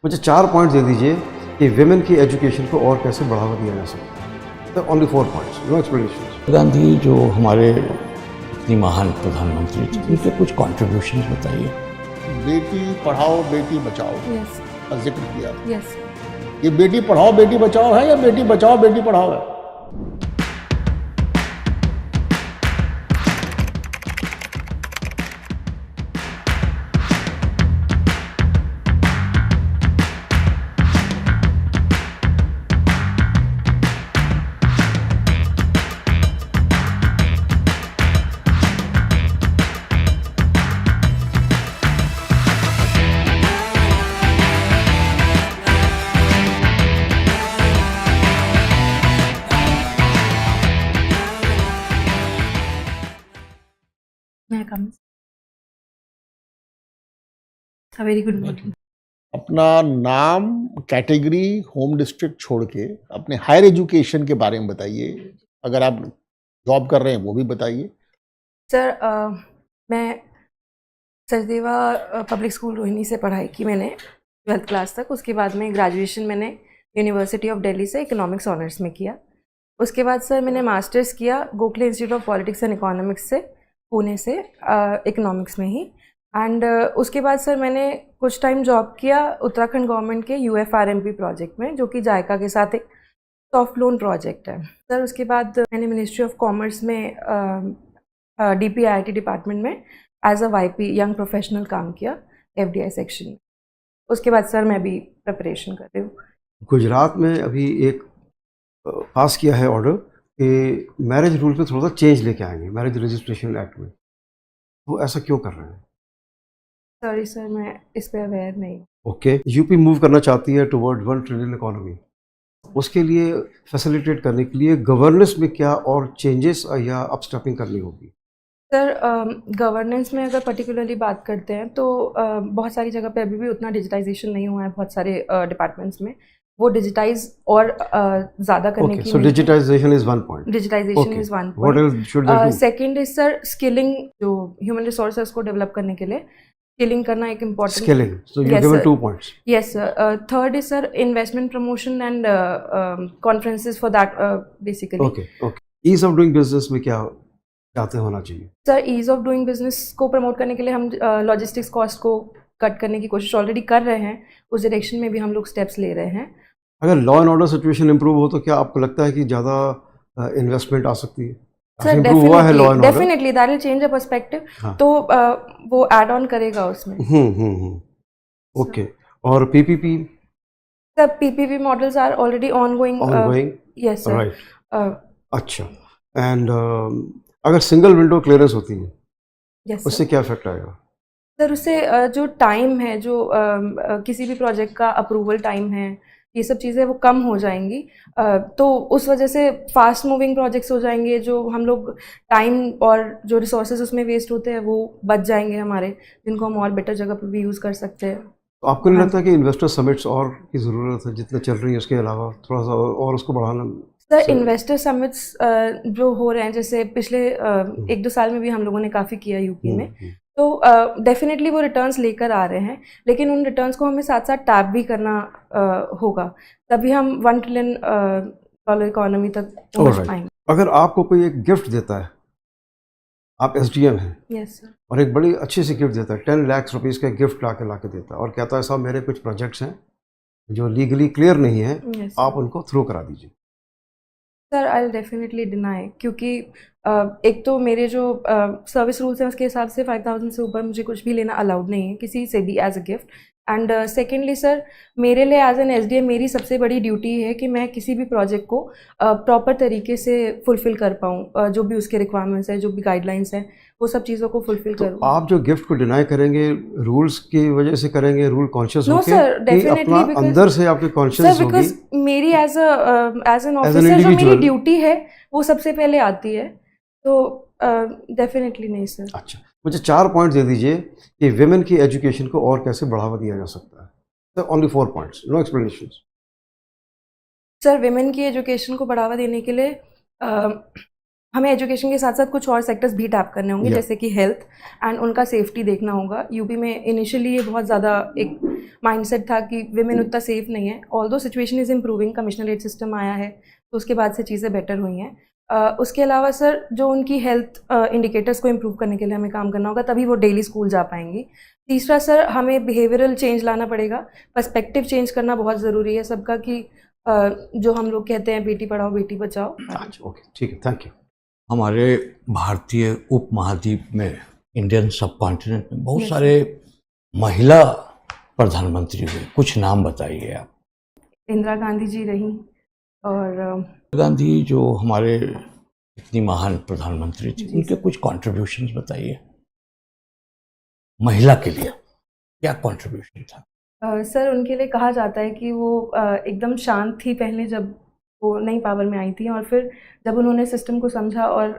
मुझे 4 पॉइंट दे दीजिए कि विमेन की एजुकेशन को और कैसे बढ़ावा दिया जा सकता है। Only 4 points, no explanation. Gandhi जो हमारे इतनी महान प्रधानमंत्री थे, उनके कुछ कॉन्ट्रीब्यूशन बताइए। बेटी पढ़ाओ बेटी बचाओ यस का जिक्र किया। यस ये बेटी पढ़ाओ बेटी बचाओ है या बेटी बचाओ बेटी पढ़ाओ है? मैं कम वेरी गुड मॉर्निंग। अपना नाम, कैटेगरी, होम डिस्ट्रिक्ट छोड़ के अपने हायर एजुकेशन के बारे में बताइए। अगर आप जॉब कर रहे हैं वो भी बताइए। सर मैं सरदेवा पब्लिक स्कूल रोहिणी से पढ़ाई की मैंने 12th क्लास तक। उसके बाद में ग्रेजुएशन मैंने यूनिवर्सिटी ऑफ दिल्ली से इकोनॉमिक्स ऑनर्स में किया। उसके बाद सर मैंने मास्टर्स किया Gokhale institute of politics and economics से, पुणे से, इकोनॉमिक्स में ही। एंड उसके बाद सर मैंने कुछ टाइम जॉब किया उत्तराखंड गवर्नमेंट के UFRMP प्रोजेक्ट में, जो कि जायका के साथ एक सॉफ्ट लोन प्रोजेक्ट है सर। उसके बाद मैंने मिनिस्ट्री ऑफ कॉमर्स में DPIIT डिपार्टमेंट में as a YP young professional काम किया FDI सेक्शन में। उसके बाद सर मैं भी प्रिपरेशन कर रही हूँ। गुजरात में अभी एक पास किया है ऑर्डर कि मैरिज रूल पे थोड़ा सा चेंज लेके आएंगे, मैरिज रजिस्ट्रेशन एक्ट में। वो ऐसा क्यों कर रहे हैं? सॉरी सर, मैं इस पे अवेयर नहीं हूँ। ओके, यूपी मूव करना चाहती है टुवर्ड 1 ट्रिलियन इकोनॉमी। उसके लिए फैसिलिटेट करने के लिए गवर्नेंस में क्या और चेंजेस या अपस्टेपिंग करनी होगी? सर गवर्नेंस में अगर पर्टिकुलरली बात करते हैं तो बहुत सारी जगह पे अभी भी उतना डिजिटाइजेशन नहीं हुआ है। बहुत सारे डिपार्टमेंट्स में वो डिजिटाइज और ज़्यादा करने की। So digitisation is one point. Digitisation is one what else should they do? Second is sir skilling, जो ह्यूमन रिसोर्सेज को डेवलप करने के लिए स्किलिंग करना एक important. Skilling, so you Yes, given sir. 2 points. Yes sir. Third is sir investment promotion and conferences for that basically. Okay okay, ease of doing business में क्या चाहते होना चाहिए? Sir ease of doing business को promote करने के लिए हम लॉजिस्टिक्स कॉस्ट को कट करने की कोशिश ऑलरेडी कर रहे हैं। उस डायरेक्शन में भी हम लोग स्टेप्स ले रहे हैं। अगर law and order situation improve हो तो क्या आपको लगता है कि ज़्यादा इन्वेस्टमेंट आ सकती है? सर इंप्रूव हुआ है law and order? Definitely that will change a perspective. हाँ। तो वो ऐड ऑन करेगा उसमें। ओके, और PPP sir PPP models are already ongoing. Ongoing, yes sir. Right. अच्छा, एंड अगर सिंगल विंडो क्लियरेंस होती है यस उससे क्या इफेक्ट आएगा? सर उससे जो टाइम है, जो किसी भी प्रोजेक्ट का अप्रूवल टाइम है, ये सब चीज़ें वो कम हो जाएंगी। तो उस वजह से फास्ट मूविंग प्रोजेक्ट्स हो जाएंगे। जो हम लोग टाइम और जो रिसोर्सेज उसमें वेस्ट होते हैं वो बच जाएंगे हमारे, जिनको हम और बेटर जगह पर भी यूज़ कर सकते हैं। तो आपको नहीं लगता कि इन्वेस्टर समिट्स और की ज़रूरत है जितना चल रही है उसके अलावा थोड़ा सा और उसको बढ़ाना? सर इन्वेस्टर समिट्स जो हो रहे हैं, जैसे पिछले 1-2 साल में भी हम लोगों ने काफ़ी किया यूपी में, तो डेफिनेटली वो रिटर्न्स लेकर आ रहे हैं। लेकिन उन रिटर्न्स को हमें साथ साथ टैप भी करना होगा, तभी हम 1 ट्रिलियन डॉलर इकोनॉमी तक पहुंच पाएंगे। अगर आपको कोई एक गिफ्ट देता है, आप SDM हैं, यस सर। और एक बड़ी अच्छी सी गिफ्ट देता है, 10 लाख रुपीज़ का गिफ्ट ला के देता है और कहता है साहब मेरे कुछ प्रोजेक्ट्स हैं जो लीगली क्लियर नहीं है, यस आप उनको थ्रू करा दीजिए। Sir, I will definitely deny, क्योंकि एक तो मेरे जो सर्विस रूल्स हैं उसके हिसाब से 5000 से ऊपर मुझे कुछ भी लेना अलाउड नहीं है किसी से भी as a gift. And secondly sir, मेरे लिए एज एन SDM मेरी सबसे बड़ी ड्यूटी है कि मैं किसी भी प्रोजेक्ट को प्रॉपर तरीके से फुलफ़िल कर पाऊँ। जो भी उसके रिक्वायरमेंट्स हैं, जो भी गाइडलाइंस हैं, वो सब चीज़ों को फुलफ़िल तो करूँ। आप जो गिफ्ट को डिनाई करेंगे रूल्स की वजह से करेंगे, रूल कॉन्शियस नो होके सर, कि डेफिनेटली अपना अंदर से आपके कॉन्शियस सर, होगी? बिकॉज मेरी एज एन ऑफिसर जो individual। मेरी ड्यूटी है वो सबसे पहले आती है। तो डेफिनेटली नहीं सर। अच्छा, मुझे 4 पॉइंट दे दीजिए कि विमेन की एजुकेशन को और कैसे बढ़ावा दिया जा सकता है। Sir only 4 points, no explanation. Sir women की एजुकेशन को बढ़ावा देने के लिए हमें एजुकेशन के साथ साथ कुछ और सेक्टर्स भी टैप करने होंगे, Yeah. जैसे कि हेल्थ एंड उनका सेफ्टी देखना होगा। यूपी में इनिशियली ये बहुत ज़्यादा एक माइंडसेट था कि विमेन उतना सेफ नहीं है। Although situation is improving, commissionerate system आया है तो उसके बाद से चीज़ें बेटर हुई हैं। उसके अलावा सर जो उनकी हेल्थ इंडिकेटर्स को इम्प्रूव करने के लिए हमें काम करना होगा, तभी वो डेली स्कूल जा पाएंगी। तीसरा सर, हमें बिहेवियरल चेंज लाना पड़ेगा, पर्सपेक्टिव चेंज करना बहुत ज़रूरी है सबका, कि जो हम लोग कहते हैं बेटी पढ़ाओ बेटी बचाओ। अच्छा, ओके, ठीक है, थैंक यू। हमारे भारतीय उपमहाद्वीप में, इंडियन सब कॉन्टिनेंट में बहुत Yes, सारे महिला प्रधानमंत्री हुए, कुछ नाम बताइए आप। इंदिरा गांधी जी रही, और गांधी जो हमारे इतनी महान प्रधानमंत्री थी, जी उनके सर। कुछ कॉन्ट्रीब्यूशंस बताइए महिला के लिए, क्या कॉन्ट्रीब्यूशन था? सर उनके लिए कहा जाता है कि वो एकदम शांत थी पहले जब वो नई पावर में आई थी, और फिर जब उन्होंने सिस्टम को समझा और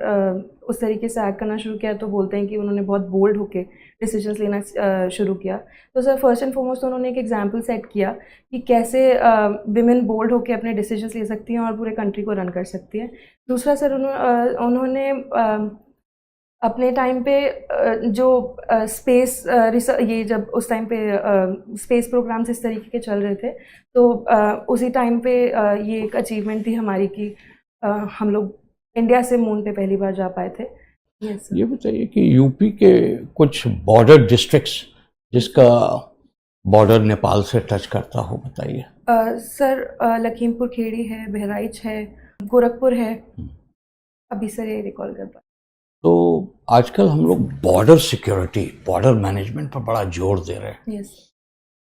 उस तरीके से एक्ट करना शुरू किया, तो बोलते हैं कि उन्होंने बहुत बोल्ड होके डिसीजंस लेना शुरू किया। तो सर फर्स्ट एंड फॉरमोस्ट उन्होंने एक एग्जांपल सेट किया कि कैसे विमेन बोल्ड होके अपने डिसीजंस ले सकती हैं और पूरे कंट्री को रन कर सकती हैं। दूसरा सर उन्होंने अपने टाइम पे जो स्पेस ये जब उस टाइम पे स्पेस प्रोग्राम्स इस तरीके के चल रहे थे, तो उसी टाइम पे ये एक अचीवमेंट थी हमारी कि हम लोग इंडिया से मून पे पहली बार जा पाए थे। Yes sir. ये बताइए कि यूपी के कुछ बॉर्डर डिस्ट्रिक्ट्स जिसका बॉर्डर नेपाल से टच करता हो, बताइए। सर लखीमपुर खेड़ी है, बहराइच है, गोरखपुर है, अभी सर ये रिकॉल कर पाए। तो आजकल हम लोग बॉर्डर सिक्योरिटी, बॉर्डर मैनेजमेंट पर बड़ा जोर दे रहे हैं। यस।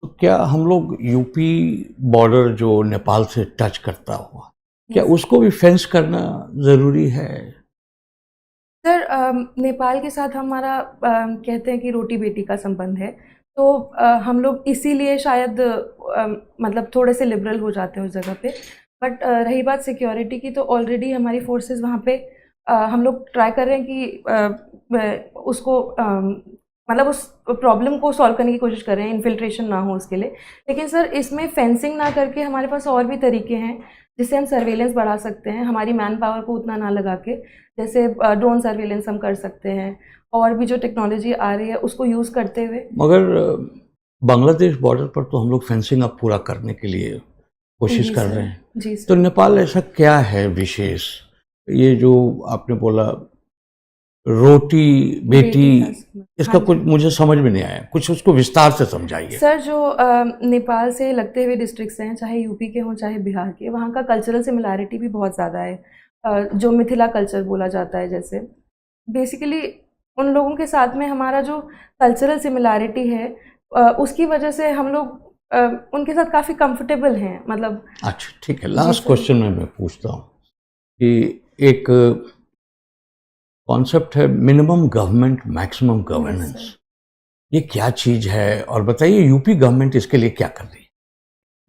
तो क्या हम लोग यूपी बॉर्डर जो नेपाल से टच करता हुआ, क्या उसको भी फेंस करना ज़रूरी है? सर नेपाल के साथ हमारा कहते हैं कि रोटी बेटी का संबंध है, तो हम लोग इसीलिए शायद मतलब थोड़े से लिबरल हो जाते हैं उस जगह पे। बट रही बात सिक्योरिटी की, तो ऑलरेडी हमारी फोर्सेस वहाँ पे हम लोग ट्राई कर रहे हैं कि उसको मतलब उस प्रॉब्लम को सॉल्व करने की कोशिश कर रहे हैं, इन्फिल्ट्रेशन ना हो उसके लिए। लेकिन सर इसमें फेंसिंग ना करके हमारे पास और भी तरीके हैं जिससे हम सर्वेलेंस बढ़ा सकते हैं, हमारी मैन पावर को उतना ना लगा के। जैसे ड्रोन सर्वेलेंस हम कर सकते हैं, और भी जो टेक्नोलॉजी आ रही है उसको यूज़ करते हुए। मगर बांग्लादेश बॉर्डर पर तो हम लोग फेंसिंग अब पूरा करने के लिए कोशिश जी कर सर। रहे हैं। जी तो सर। नेपाल ऐसा क्या है विशेष, ये जो आपने बोला रोटी बेटी, इसका हाँ जी। कुछ मुझे समझ में नहीं आया, कुछ उसको विस्तार से समझाइए। सर जो नेपाल से लगते हुए डिस्ट्रिक्ट्स हैं, चाहे यूपी के हों चाहे बिहार के, वहाँ का कल्चरल सिमिलैरिटी भी बहुत ज़्यादा है। जो मिथिला कल्चर बोला जाता है, जैसे बेसिकली उन लोगों के साथ में हमारा जो कल्चरल सिमिलैरिटी है, उसकी वजह से हम लोग उनके साथ काफ़ी कंफर्टेबल हैं, मतलब। अच्छा ठीक है, लास्ट सर। क्वेश्चन में मैं पूछता हूँ कि एक कॉन्सेप्ट है मिनिमम गवर्नमेंट मैक्सिमम गवर्नेंस, ये क्या चीज़ है, और बताइए यूपी गवर्नमेंट इसके लिए क्या कर रही है?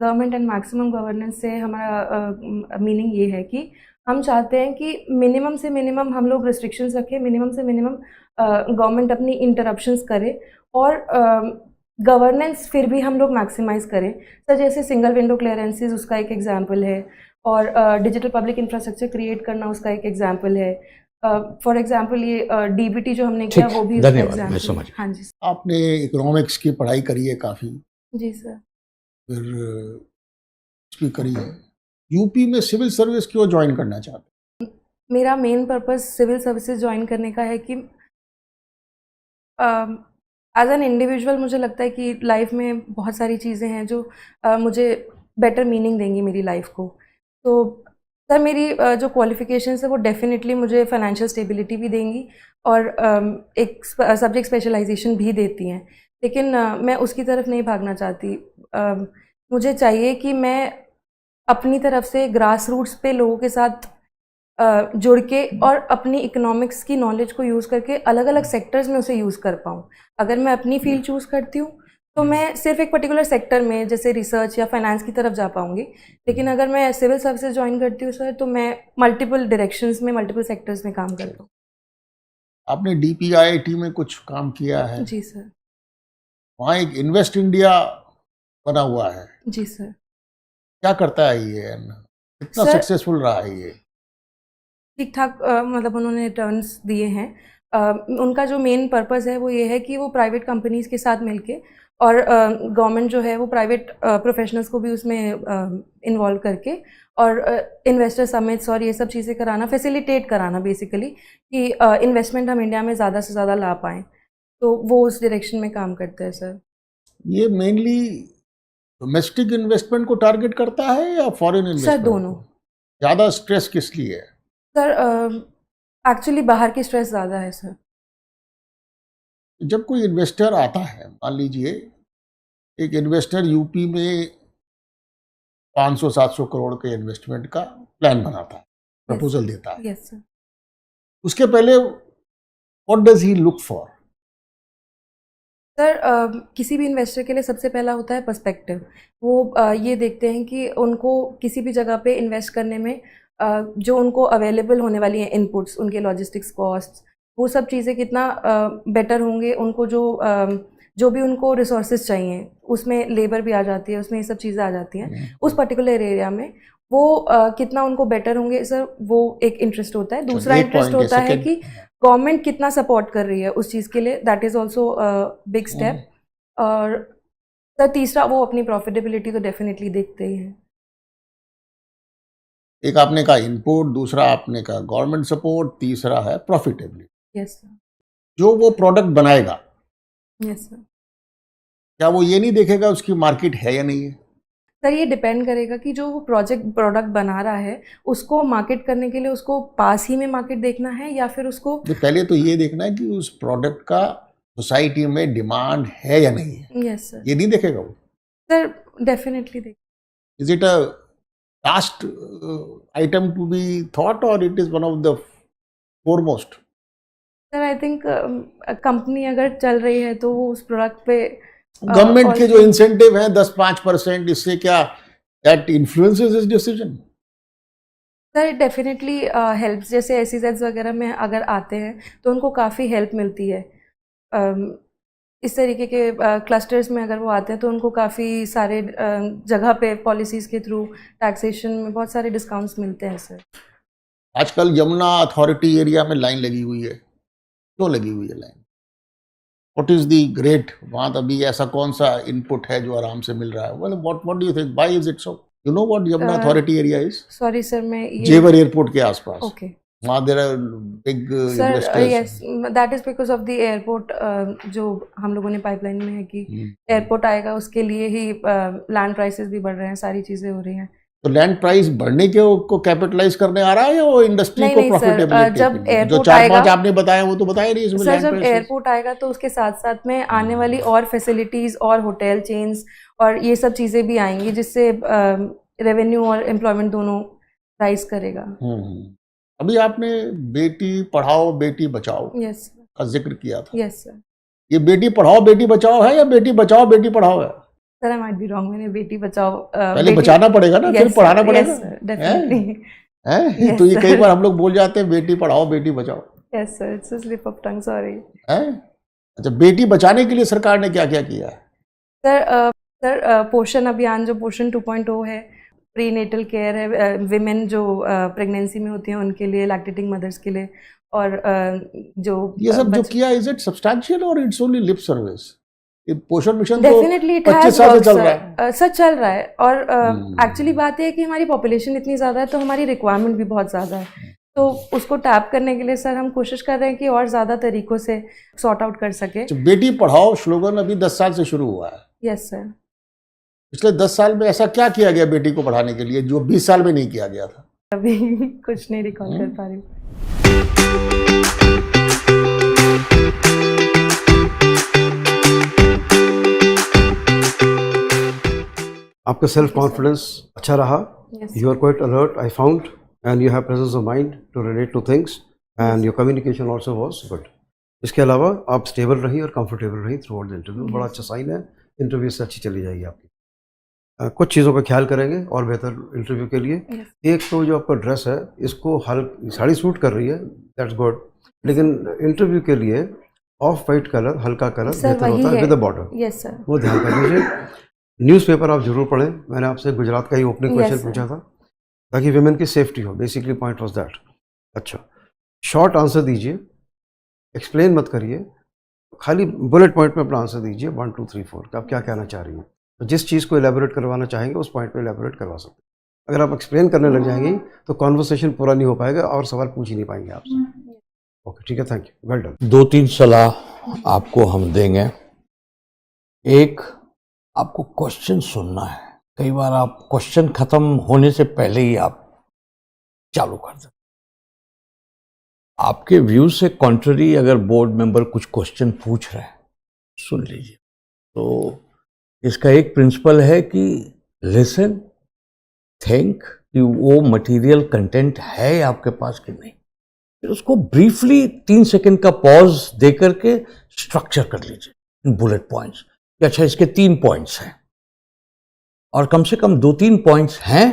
गवर्नमेंट एंड मैक्सिमम गवर्नेंस से हमारा मीनिंग ये है कि हम चाहते हैं कि मिनिमम से मिनिमम हम लोग रिस्ट्रिक्शंस रखें, मिनिमम से मिनिमम गवर्नमेंट अपनी इंटरप्शंस करे, और गवर्नेंस फिर भी हम लोग मैक्सिमाइज करें। सर जैसे सिंगल विंडो क्लियरेंसेस उसका एक एग्जांपल है, और डिजिटल पब्लिक इंफ्रास्ट्रक्चर क्रिएट करना उसका एक एग्जांपल है। फॉर एग्जांपल ये डीबीटी जो हमने किया, ठीक वो है, भी उसका धन्यवाद, मैं एग्जांपल समझ है। गया। हाँ जी। आपने इकोनॉमिक्स की पढ़ाई करी है काफ़ी, जी सर। फिर भी करी है। यूपी में सिविल सर्विस क्यों ज्वाइन करना चाहते हैं? मेरा main purpose civil services join करने का है कि एज एन इंडिविजुअल मुझे लगता है कि लाइफ में बहुत सारी चीज़ें हैं जो मुझे बेटर मीनिंग देंगी मेरी लाइफ को। तो सर मेरी जो क्वालिफिकेशंस है वो डेफिनेटली मुझे फाइनेंशियल स्टेबिलिटी भी देंगी, और एक सब्जेक्ट स्पेशलाइजेशन भी देती हैं। लेकिन मैं उसकी तरफ नहीं भागना चाहती। मुझे चाहिए कि मैं अपनी तरफ से ग्रास रूट्स पे लोगों के साथ जुड़ के और अपनी इकोनॉमिक्स की नॉलेज को यूज़ करके अलग अलग सेक्टर्स में उसे यूज़ कर पाऊँ। अगर मैं अपनी फील्ड चूज़ करती हूँ तो मैं सिर्फ एक पर्टिकुलर सेक्टर में, जैसे रिसर्च या फाइनेंस की तरफ जा पाऊँगी। लेकिन अगर मैं सिविल सर्विसेज ज्वाइन करती हूँ सर, तो मैं मल्टीपल डायरेक्शंस में, मल्टीपल सेक्टर्स में काम कर लूँ। आपने DPIIT में कुछ काम किया है, जी सर। वहाँ एक इन्वेस्ट इंडिया बना हुआ है, जी सर। क्या करता है ये, कितना सर- सक्सेसफुल रहा है ये? ठीक ठाक मतलब उन्होंने रिटर्न्स दिए हैं। उनका जो मेन पर्पस है वो ये है कि वो प्राइवेट कंपनीज़ के साथ मिलके और गवर्नमेंट जो है वो प्राइवेट प्रोफेशनल्स को भी उसमें इन्वॉल्व करके और इन्वेस्टर समिट्स और ये सब चीज़ें कराना, फैसिलिटेट कराना बेसिकली, कि इन्वेस्टमेंट हम इंडिया में ज़्यादा से ज़्यादा ला पाएँ। तो वो उस डायरेक्शन में काम करते हैं सर। ये मेनली डोमेस्टिक इन्वेस्टमेंट को टारगेट करता है या फॉरेन सर इन्वेस्टमेंट? दोनों। ज़्यादा स्ट्रेस किस लिए है? सर एक्चुअली बाहर की स्ट्रेस ज़्यादा है सर। जब कोई इन्वेस्टर आता है, मान लीजिए एक इन्वेस्टर यूपी में 500-700 करोड़ के इन्वेस्टमेंट का प्लान बनाता है, प्रपोजल देता है, यस सर। उसके पहले what does he look for? Sir किसी भी इन्वेस्टर के लिए सबसे पहला होता है पर्सपेक्टिव। वो ये देखते हैं कि उनको किसी भी जगह पे इन्वेस्ट करने में जो उनको अवेलेबल होने वाली हैं इनपुट्स, उनके लॉजिस्टिक्स कॉस्ट, वो सब चीज़ें कितना बेटर होंगे। उनको जो भी उनको रिसोर्सेज चाहिए, उसमें लेबर भी आ जाती है, उसमें ये सब चीज़ें आ जाती हैं उस पर्टिकुलर एरिया में, वो कितना उनको बेटर होंगे सर, वो एक इंटरेस्ट होता है। दूसरा एक इंटरेस्ट point है, होता है second- कि गवर्नमेंट कितना सपोर्ट कर रही है उस चीज़ के लिए, that is also big step. और सर तीसरा वो अपनी प्रॉफिटेबिलिटी तो डेफिनेटली देखते ही हैं। एक आपने कहा इनपुट, दूसरा आपने कहा गवर्नमेंट सपोर्ट, तीसरा है प्रॉफिटेबिलिटी। Yes sir. जो वो प्रोडक्ट बनाएगा, यस सर। क्या वो ये नहीं देखेगा उसकी मार्केट है या नहीं है? सर ये डिपेंड करेगा कि जो वो प्रोडक्ट बना रहा है उसको मार्केट करने के लिए उसको पास ही में मार्केट देखना है या फिर उसको तो पहले तो ये देखना है कि उस प्रोडक्ट का सोसाइटी में डिमांड है या नहीं है, यस सर। ये नहीं देखेगा वो। सर डेफिनेटली देख। Is it a last item to be thought or it is one of the foremost? Sir I think company अगर चल रही है तो वो उस प्रोडक्ट पे गवर्नमेंट के जो इंसेंटिव हैं 10-5%, इससे क्या that influences his decision? Sir definitely helps. जैसे SEZs वगैरह में अगर आते हैं तो उनको काफ़ी हेल्प मिलती है। इस तरीके के क्लस्टर्स में अगर वो आते हैं तो उनको काफ़ी सारे जगह पे पॉलिसीज़ के थ्रू, टैक्सेशन में बहुत सारे डिस्काउंट्स मिलते हैं सर। आजकल यमुना अथॉरिटी एरिया में लाइन लगी हुई है, क्यों लगी हुई है line? What is the great? वहाँ अभी ऐसा कौन सा इनपुट है जो आराम से मिल रहा है? Well what do you think, why is it so? You know what Yamuna authority area is? Sorry sir मैं ये जेवर एयरपोर्ट के आसपास। ओके वहाँ there are big sir investors. Yes that is because of the airport. जो हम लोगों ने pipeline में है कि एयरपोर्ट आएगा उसके लिए ही लैंड प्राइसेस भी बढ़ रहे हैं, सारी चीज़ें हो रही हैं। तो लैंड प्राइस बढ़ने के को कैपिटलाइज करने आ रहा है या वो इंडस्ट्री नहीं, को नहीं, सर, प्रॉफिटेबिलिटी? जब जो एयरपोर्ट 4-5 आएगा- आपने बताया वो तो बताया नहीं इसमें। सर लैंड जब प्राइसेस एयरपोर्ट आएगा तो उसके साथ साथ में आने वाली और फैसिलिटीज़ और होटल चेन्स और ये सब चीज़ें भी आएंगी जिससे रेवेन्यू और एम्प्लॉयमेंट दोनों राइज करेगा। अभी आपने बेटी पढ़ाओ बेटी बचाओ यस का जिक्र किया था। Yes sir. ये बेटी पढ़ाओ बेटी बचाओ है या बेटी बचाओ बेटी पढ़ाओ है? Sir I might be wrong, मैंने बेटी बचाओ पहले बचाना पड़ेगा ना, फिर पढ़ाना पड़ेगा। डेफिनेटली। हैं? तो ये कई बार हम लोग बोल जाते हैं Beti Padhao Beti Bachao. Yes sir, it's a slip of tongue, sorry. हैं? अच्छा, बेटी बचाने के लिए सरकार ने क्या क्या किया है? सर पोषण अभियान जो पोषण 2.0 है, प्री नेटल केयर है, विमेन जो प्रेगनेंसी में होती हैं उनके लिए, लैक्टेटिंग मदर्स के लिए, और जो ये सब जो किया, इज इट सब्सटैंशियल और इट्स ओनली लिप सर्विस? ये पोषण मिशन तो डेफिनेटली इट 25 हैज साल से वर्क चल रहा है। सर, चल रहा है। और एक्चुअली बात यह है कि हमारी पॉपुलेशन इतनी ज़्यादा है तो हमारी रिक्वायरमेंट भी बहुत ज़्यादा है, तो उसको टैप करने के लिए सर हम कोशिश कर रहे हैं कि और ज़्यादा तरीक़ों से सॉर्ट आउट कर सके। तो बेटी पढ़ाओ स्लोगन अभी 10 साल से शुरू हुआ है। Yes sir. पिछले 10 साल में ऐसा क्या किया गया बेटी को पढ़ाने के लिए जो 20 साल में नहीं किया गया था? अभी कुछ नहीं रिकॉल कर पा रही हूँ। आपका सेल्फ कॉन्फिडेंस अच्छा रहा, Yes. you are quite alert I found, and you have presence of mind to relate to things, and your communication also was good. इसके अलावा आप स्टेबल रही और कंफर्टेबल रही थ्रू आउट द इंटरव्यू। बड़ा अच्छा साइन है, इंटरव्यू से अच्छी चली जाएगी आपकी। कुछ चीज़ों का ख्याल करेंगे और बेहतर इंटरव्यू के लिए। Yes. एक तो जो आपका ड्रेस है, इसको साड़ी सूट कर रही है, दैट्स गुड, लेकिन इंटरव्यू के लिए ऑफ वाइट कलर, हल्का कलर सर बेहतर वही होता है है। With the border, yes sir. वो ध्यान कर लीजिए। न्यूज़पेपर आप जरूर पढ़ें, मैंने आपसे गुजरात का ही ओपनिंग Yes, क्वेश्चन sir. पूछा था, ताकि विमेन की सेफ्टी हो, बेसिकली पॉइंट वाज दैट। अच्छा, शॉर्ट आंसर दीजिए, एक्सप्लेन मत करिए, खाली बुलेट पॉइंट में अपना आंसर दीजिए 1 2 3 4 कि आप क्या कहना चाह रही हैं। तो जिस चीज़ को एलैबोरेट करवाना चाहेंगे उस पॉइंट पे एलैबोरेट करवा सकते हैं। अगर आप एक्सप्लेन करने लग जाएंगी तो कॉन्वर्सेशन पूरा नहीं हो पाएगा और सवाल पूछ ही नहीं पाएंगे आपसे। ओके, ठीक है, थैंक यू, वेल डन। 2-3 सलाह आपको हम देंगे। एक, आपको क्वेश्चन सुनना है। कई बार आप क्वेश्चन खत्म होने से पहले ही आप चालू कर देते। आपके व्यू से कॉन्ट्ररी अगर बोर्ड मेंबर कुछ क्वेश्चन पूछ रहे हैं, सुन लीजिए। तो इसका एक प्रिंसिपल है कि लिसन, थिंक कि वो मटेरियल कंटेंट है आपके पास कि नहीं, फिर उसको ब्रीफली 3 सेकंड का पॉज दे करके स्ट्रक्चर कर लीजिए इन बुलेट पॉइंट्स कि अच्छा इसके 3 पॉइंट्स हैं और कम से कम 2-3 पॉइंट्स हैं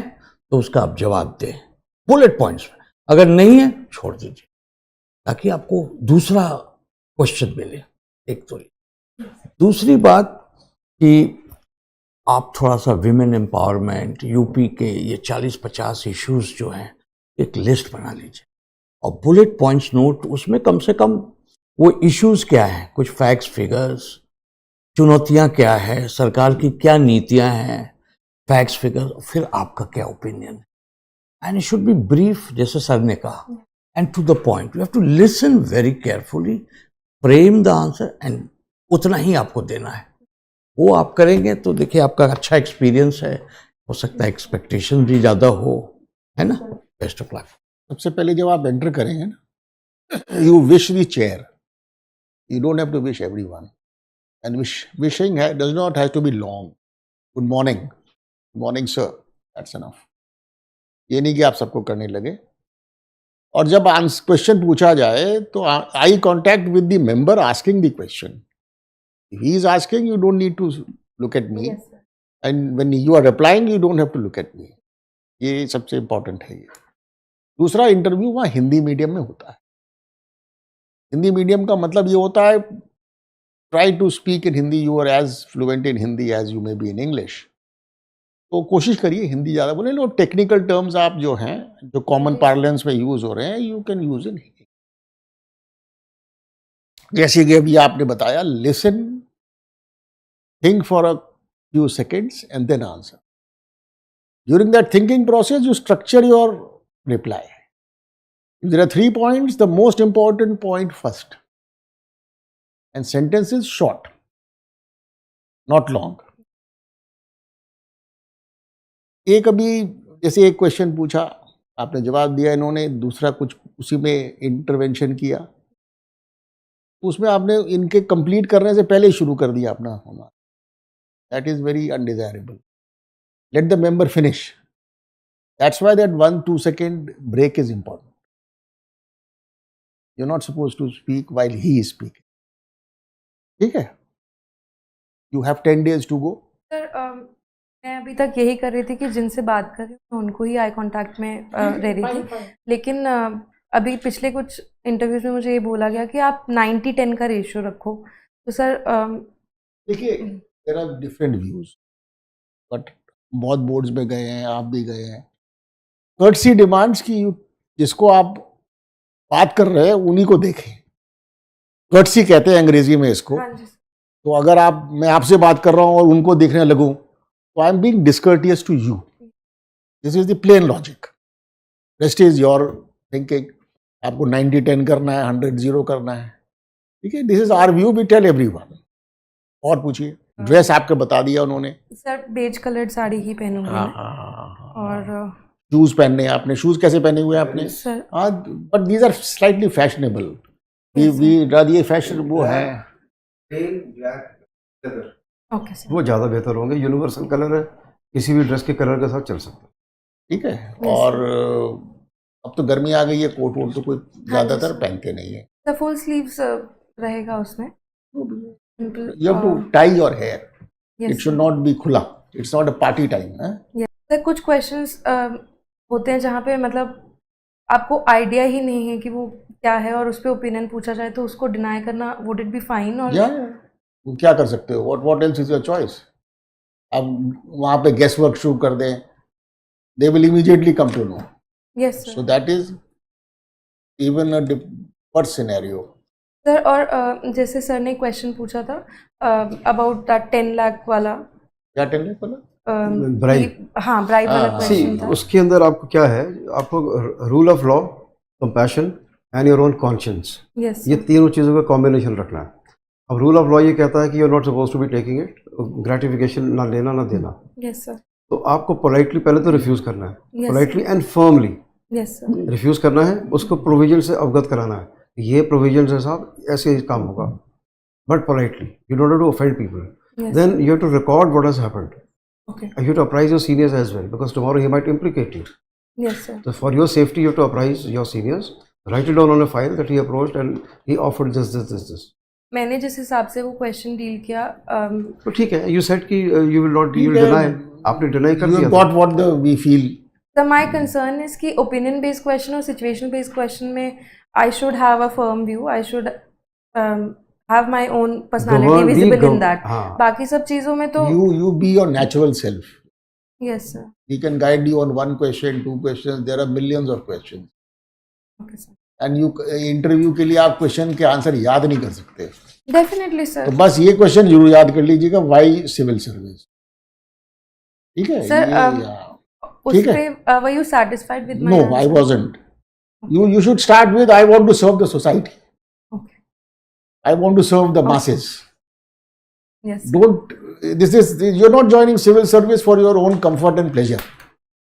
तो उसका आप जवाब दें बुलेट पॉइंट्स में। अगर नहीं है छोड़ दीजिए ताकि आपको दूसरा क्वेश्चन मिले। एक तो दूसरी बात कि आप थोड़ा सा विमेन एम्पावरमेंट, यूपी के ये 40-50 इश्यूज जो हैं एक लिस्ट बना लीजिए और बुलेट पॉइंट्स नोट, उसमें कम से कम वो इश्यूज क्या हैं, कुछ फैक्ट्स फिगर्स, चुनौतियां क्या है, सरकार की क्या नीतियां हैं, फैक्ट्स फिगर्स, फिर आपका क्या ओपिनियन है। And it should be brief, जैसे सर ने कहा, and to the point. You have to listen very carefully, frame the answer and उतना ही आपको देना है। वो आप करेंगे तो देखिए आपका अच्छा एक्सपीरियंस है, हो सकता है एक्सपेक्टेशन भी ज़्यादा हो, है ना। Best of luck. सबसे पहले जब आप एंटर करेंगे ना, you wish the chair, you don't have to wish everyone, and wishing does not have to be long. Good morning, morning sir, that's enough. ये नहीं कि आप सबको करने लगे। और जब क्वेश्चन पूछा जाए तो eye contact with the member asking the question. If he is asking, you don't need to look at me. Yes, sir. And when you are replying, you don't have to look at me. ये सबसे important है। ये दूसरा, interview वहाँ Hindi medium में होता है। Hindi medium का मतलब ये होता है try to speak in Hindi, you are as fluent in Hindi as you may be in English. तो कोशिश करिए हिंदी ज़्यादा बोले। लो, टेक्निकल टर्म्स आप जो हैं, जो कॉमन पार्लेंस में यूज हो रहे हैं, you can use in Hindi. जैसे कि अभी आपने बताया, listen, think for a few seconds and then answer. During that thinking process, you structure your reply. If there are 3 points, the most important point first. And sentence is short, not long. एक अभी जैसे एक question पूछा, आपने जवाब दिया, इन्होंने दूसरा कुछ उसी में इंटरवेंशन किया, उसमें आपने इनके कंप्लीट करने से पहले ही शुरू कर दिया अपना होना। That is very undesirable. Let the member finish. That's why that 1-2 second break is important. You're not supposed to speak while he is speaking. ठीक है? You have 10 days to go. Sir मैं अभी तक यही कर रही थी कि जिनसे बात कर रही हूँ उनको ही आई कांटेक्ट में रह रही थी, लेकिन अभी पिछले कुछ इंटरव्यूज में मुझे ये बोला गया कि आप 90-10 का रेशियो रखो। तो सर देखिए, there are different views, but बहुत बोर्ड्स में गए हैं, आप भी गए हैं। कर्टसी डिमांड्स की जिसको आप बात कर रहे हैं उन्हीं को देखें। कर्टसी कहते हैं अंग्रेजी में इसको। हाँ जी। तो अगर मैं आपसे बात कर रहा हूं और उनको देखने लगूं तो I am being discourteous to you. This is the plain logic. Rest is your thinking. आपको 90-10 करना है, 100-0 करना है, ठीक है। This is our view, we tell everyone. और पूछिए। ड्रेस आपके बता दिया उन्होंने। सर बेज कलर्ड साड़ी ही पहनूंगी मैं। और शूज पहनने हैं आपने। शूज कैसे पहने हुए हैं आपने? Sir but these are slightly fashionable. ये फैशन वो है। ओके सर, वो ज़्यादा बेहतर होंगे, यूनिवर्सल कलर है, किसी भी ड्रेस के कलर के साथ चल सकता है। ठीक है। और अब तो गर्मी आ गई है, कोट वोट तो कोई ज्यादातर पहनते नहीं है। सर फुल स्लीव्स रहेगा उसमें। You have to tie your hair. It should not be खुला. It's not a party time. Sir कुछ क्वेश्चंस होते हैं जहाँ पे मतलब आपको आइडिया ही नहीं है कि वो क्या है और उस पर ओपिनियन पूछा जाए तो उसको डिनाई करना वुड इट बी फाइन? और क्या कर सकते हो? What else is your choice? अब वहाँ पे गेस्ट वर्क शुरू कर दें, they will immediately come to know. Yes sir. So that is even a worse scenario. Sir और जैसे सर ने क्वेश्चन पूछा था अबाउट दैट 10 लाख वाला क्या टेल रहे बोला? ब्राइब। हाँ ब्राइब वाला हाँ, क्वेश्चन था। उसके अंदर आपको क्या है, आपको rule of law, compassion and your own conscience, yes ये तीनों चीज़ों का कॉम्बिनेशन रखना है। अब रूल ऑफ लॉ ये कहता है कि you are not suppose to be taking it, gratification ना लेना ना देना। यस सर तो आपको पोलाइटली पहले तो रिफ्यूज़ करना है, Yes, politely and firmly yes sir refuse करना है, उसको प्रोविजन से अवगत कराना है, ये प्रोविजन है साहब, ऐसे ही काम होगा, but politely, you don't have to offend people. Yes. Then you have to record what has happened, okay you have to apprise your seniors as well, because tomorrow he might implicate you. Yes sir So for your safety, you have to apprise your seniors, write it down on a file that he approached and he offered this. मैंने जिस हिसाब से वो question deal किया तो ठीक है, you said कि you will not, you will ठीक है, deny, आपने deny कर You दिया have था। got what we feel. Sir my concern is कि ओपिनियन बेस्ड क्वेश्चन और सिचुएशन बेस्ड क्वेश्चन में I should have a firm view, I should have my own personality Govern- be visible in gov- that. हाँ। बाकी सब चीज़ों में तो You be your natural self. Yes sir He can guide you on one question, two questions. There are millions of questions. Okay sir And you interview के लिए आप question के आंसर याद नहीं कर सकते, डेफिनेटली तो सर। बस ये क्वेश्चन जरूर याद कर लीजिएगा, व्हाई सिविल सर्विस। ठीक है Sir, उस ठीक है। पे were you satisfied with no my I wasn't. You should start with I want to serve the society. Okay I want to serve the masses. Yes Don't, you're not joining civil service for your own comfort and pleasure.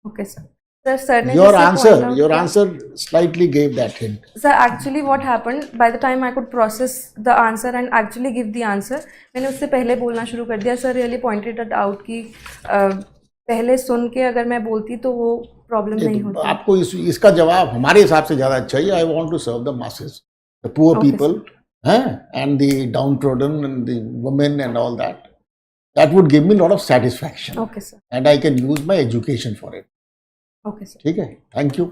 Okay sir sir ने Your जैसे point out your किया- answer slightly gave that hint. Sir, actually what happened, by the time I could process the answer and actually give the answer, मैंने उससे पहले बोलना शुरू कर दिया। Sir really pointed it out कि पहले सुन के अगर मैं बोलती तो वो प्रॉब्लम नहीं होती। आपको इसका जवाब हमारे हिसाब से ज्यादा अच्छा है। I want to serve the masses, the poor Okay, people, and the downtrodden and the women and all that. That would give me a lot of satisfaction, okay sir and I can use my education for it. Okay sir. ठीक है, thank you.